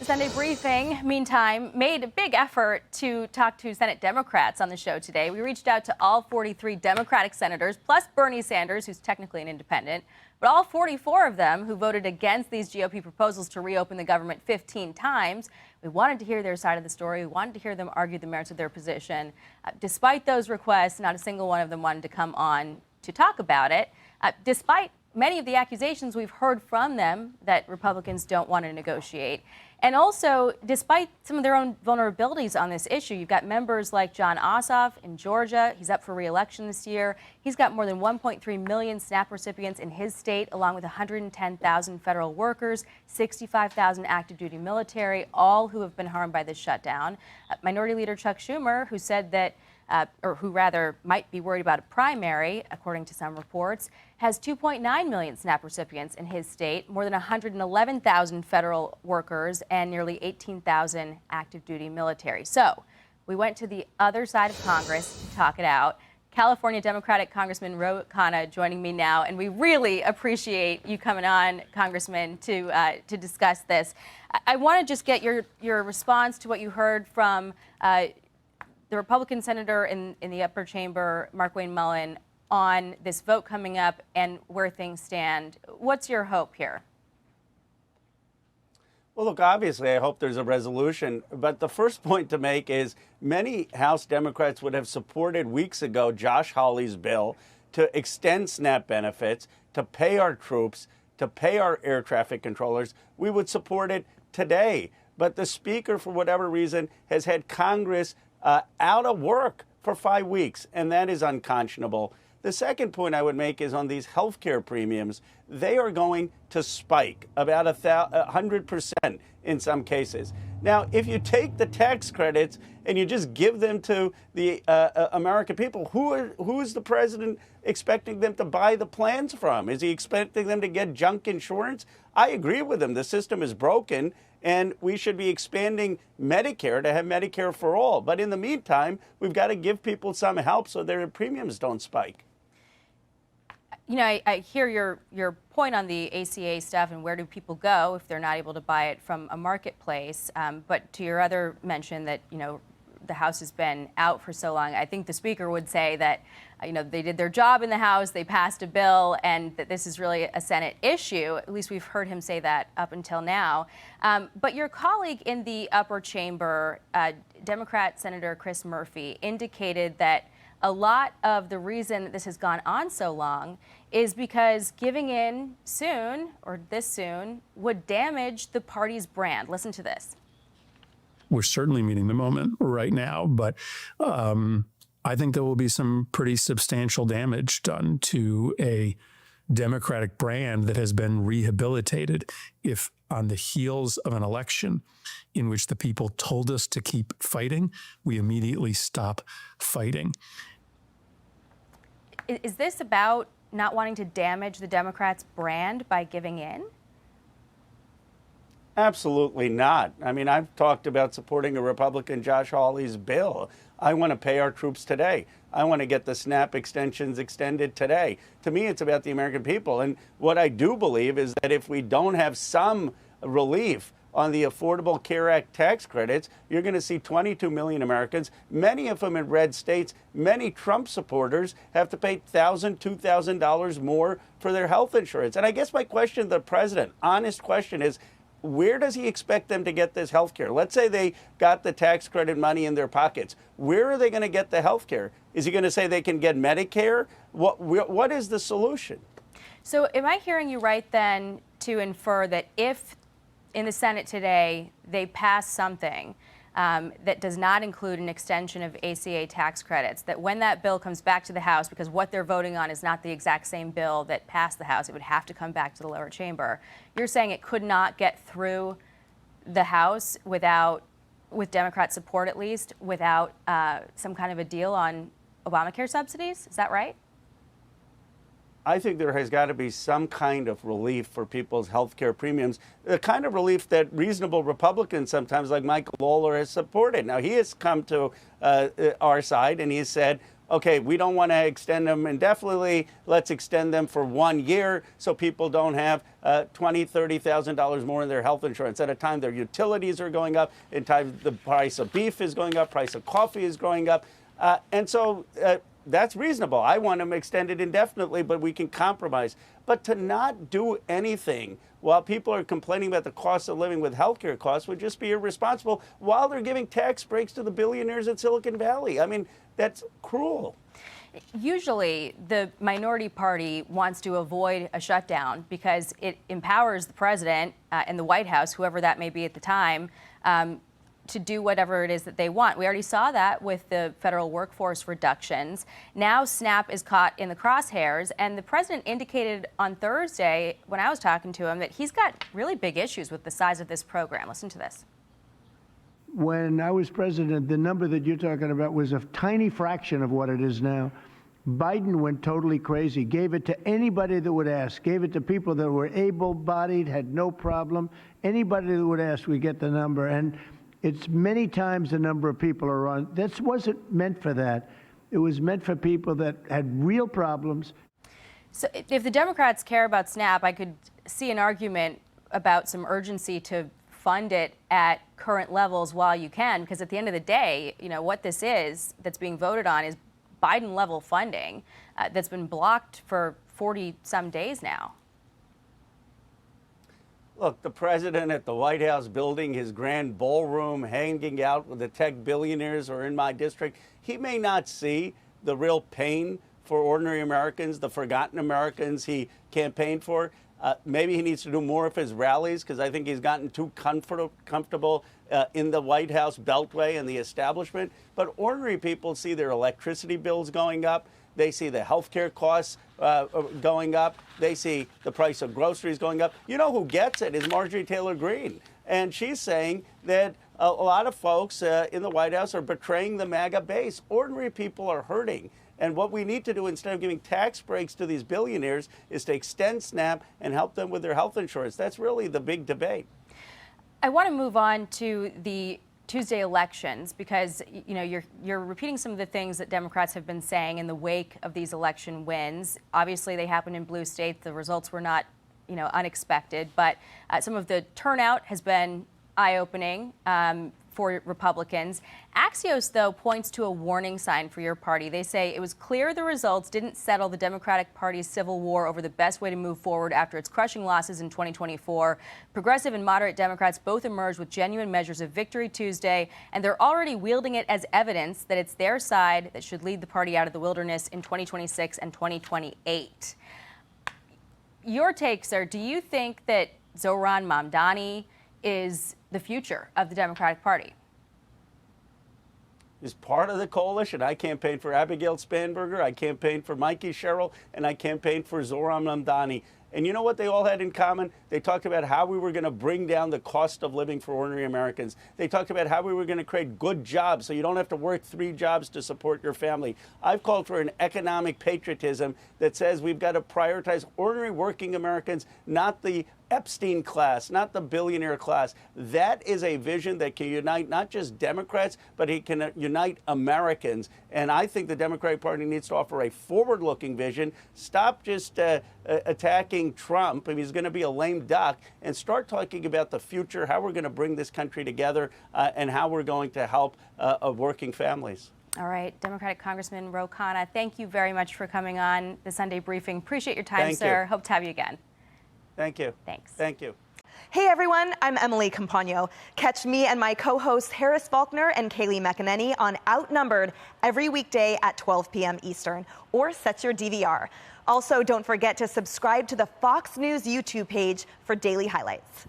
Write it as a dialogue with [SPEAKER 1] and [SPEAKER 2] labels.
[SPEAKER 1] The Sunday briefing, meantime, made a big effort to talk to Senate Democrats on the show today. We reached out to all 43 Democratic senators, plus Bernie Sanders, who's technically an independent, but all 44 of them who voted against these GOP proposals to reopen the government 15 times. We wanted to hear their side of the story. We wanted to hear them argue the merits of their position. Despite those requests, not a single one of them wanted to come on to talk about it. Despite many of the accusations we've heard from them that Republicans don't want to negotiate. And also, despite some of their own vulnerabilities on this issue, you've got members like Jon Ossoff in Georgia. He's up for re-election this year. He's got more than 1.3 million SNAP recipients in his state, along with 110,000 federal workers, 65,000 active duty military, all who have been harmed by this shutdown. Minority Leader Chuck Schumer, who said that or who rather might be worried about a primary, according to some reports, has 2.9 million SNAP recipients in his state, more than 111,000 federal workers, and nearly 18,000 active duty military. So we went to the other side of Congress to talk it out. California Democratic Congressman Ro Khanna joining me now, and we really appreciate you coming on, Congressman, to discuss this. I want to just get your response to what you heard from the Republican senator in the upper chamber, Markwayne Mullin, on this vote coming up and where things stand. What's your hope here?
[SPEAKER 2] Well, look, obviously, I hope there's a resolution. But the first point to make is many House Democrats would have supported weeks ago Josh Hawley's bill to extend SNAP benefits, to pay our troops, to pay our air traffic controllers. We would support it today. But the Speaker, for whatever reason, has had Congress out of work for 5 weeks, and that is unconscionable. The second point I would make is on these health care premiums. They are going to spike about 100% in some cases. Now, if you take the tax credits and you just give them to the American people, who is the president expecting them to buy the plans from? Is he expecting them to get junk insurance? I agree with him. The system is broken, and we should be expanding Medicare to have Medicare for all. But in the meantime, we've got to give people some help so their premiums don't spike.
[SPEAKER 1] You know, I hear your point on the ACA stuff and where do people go if they're not able to buy it from a marketplace. But to your other mention that, you know, the House has been out for so long, I think the Speaker would say that, you know, they did their job in the House, they passed a bill, and that this is really a Senate issue. At least we've heard him say that up until now. But your colleague in the upper chamber, Democrat Senator Chris Murphy, indicated that a lot of the reason that this has gone on so long is because giving in soon, or this soon, would damage the party's brand. Listen to this.
[SPEAKER 3] We're certainly meeting the moment right now, but I think there will be some pretty substantial damage done to a Democratic brand that has been rehabilitated if on the heels of an election in which the people told us to keep fighting, we immediately stop fighting.
[SPEAKER 1] Is this about not wanting to damage the Democrats' brand by giving in?
[SPEAKER 2] Absolutely not. I mean, I've talked about supporting a Republican Josh Hawley's bill. I want to pay our troops today. I want to get the SNAP extensions extended today. To me, it's about the American people. And what I do believe is that if we don't have some relief on the Affordable Care Act tax credits, you're going to see 22 million Americans, many of them in red states, many Trump supporters have to pay $1,000, $2,000 more for their health insurance. And I guess my question to the president, honest question, is where does he expect them to get this health care? Let's say they got the tax credit money in their pockets. Where are they going to get the health care? Is he going to say they can get Medicare? What is the solution?
[SPEAKER 1] So am I hearing you right then to infer that if in the Senate today they pass something that does not include an extension of ACA tax credits, that when that bill comes back to the House, because what they're voting on is not the exact same bill that passed the House, it would have to come back to the lower chamber. You're saying it could not get through the House with Democrat support, at least, without some kind of a deal on Obamacare subsidies? Is that right?
[SPEAKER 2] I think there has got to be some kind of relief for people's health care premiums, the kind of relief that reasonable Republicans sometimes, like Michael Lawler, has supported. Now, he has come to our side and he has said, okay, we don't want to extend them indefinitely. Let's extend them for 1 year so people don't have $20,000, $30,000 more in their health insurance at a time their utilities are going up, in time the price of beef is going up, price of coffee is going up. And so that's reasonable. I want them extended indefinitely, but we can compromise. But to not do anything while people are complaining about the cost of living with healthcare costs would just be irresponsible while they're giving tax breaks to the billionaires in Silicon Valley. I mean, that's cruel.
[SPEAKER 1] Usually, the minority party wants to avoid a shutdown because it empowers the president and the White House, whoever that may be at the time, to do whatever it is that they want. We already saw that with the federal workforce reductions. Now SNAP is caught in the crosshairs, and the president indicated on Thursday when I was talking to him that he's got really big issues with the size of this program. Listen to this.
[SPEAKER 4] When I was president, the number that you're talking about was a tiny fraction of what it is now. Biden went totally crazy, gave it to anybody that would ask, gave it to people that were able-bodied, had no problem. Anybody that would ask, we get the number. And it's many times the number of people are on. This wasn't meant for that. It was meant for people that had real problems.
[SPEAKER 1] So if the Democrats care about SNAP, I could see an argument about some urgency to fund it at current levels while you can, because at the end of the day, you know, what this is that's being voted on is Biden-level funding that's been blocked for 40-some days now.
[SPEAKER 2] Look, the president at the White House building his grand ballroom, hanging out with the tech billionaires who are in my district, he may not see the real pain for ordinary Americans, the forgotten Americans he campaigned for. Maybe he needs to do more of his rallies, because I think he's gotten too comfortable in the White House beltway and the establishment. But ordinary people see their electricity bills going up. They see the health care costs going up. They see the price of groceries going up. You know who gets it is Marjorie Taylor Greene. And she's saying that a lot of folks in the White House are betraying the MAGA base. Ordinary people are hurting. And what we need to do, instead of giving tax breaks to these billionaires, is to extend SNAP and help them with their health insurance. That's really the big debate.
[SPEAKER 1] I want to move on to the Tuesday elections, because you know you're repeating some of the things that Democrats have been saying in the wake of these election wins. Obviously, they happened in blue states. The results were not, you know, unexpected, but some of the turnout has been eye-opening for Republicans. Axios, though, points to a warning sign for your party. They say it was clear the results didn't settle the Democratic Party's civil war over the best way to move forward after its crushing losses in 2024. Progressive and moderate Democrats both emerged with genuine measures of victory Tuesday, and they're already wielding it as evidence that it's their side that should lead the party out of the wilderness in 2026 and 2028. Your take, sir, do you think that Zohran Mamdani is the future of the Democratic Party?
[SPEAKER 2] Is part of the coalition. I campaigned for Abigail Spanberger, I campaigned for Mikey Sherrill, and I campaigned for Zohran Mamdani. And you know what they all had in common? They talked about how we were going to bring down the cost of living for ordinary Americans. They talked about how we were going to create good jobs so you don't have to work 3 jobs to support your family. I've called for an economic patriotism that says we've got to prioritize ordinary working Americans, not the Epstein class, not the billionaire class. That is a vision that can unite not just Democrats, but it can unite Americans. And I think the Democratic Party needs to offer a forward-looking vision. Stop just attacking Trump, if he's going to be a lame duck, and start talking about the future, how we're going to bring this country together, and how we're going to help working families.
[SPEAKER 1] All right, Democratic Congressman Ro Khanna, thank you very much for coming on the Sunday briefing. Appreciate your time,
[SPEAKER 2] Thank
[SPEAKER 1] sir.
[SPEAKER 2] you.
[SPEAKER 1] Hope to have you again.
[SPEAKER 2] Thank you.
[SPEAKER 1] Thanks.
[SPEAKER 2] Thank you.
[SPEAKER 5] Hey everyone, I'm Emily Campagno. Catch me and my co-hosts Harris Faulkner and Kaylee McEnany on Outnumbered every weekday at 12 p.m. Eastern, or set your DVR. Also, don't forget to subscribe to the Fox News YouTube page for daily highlights.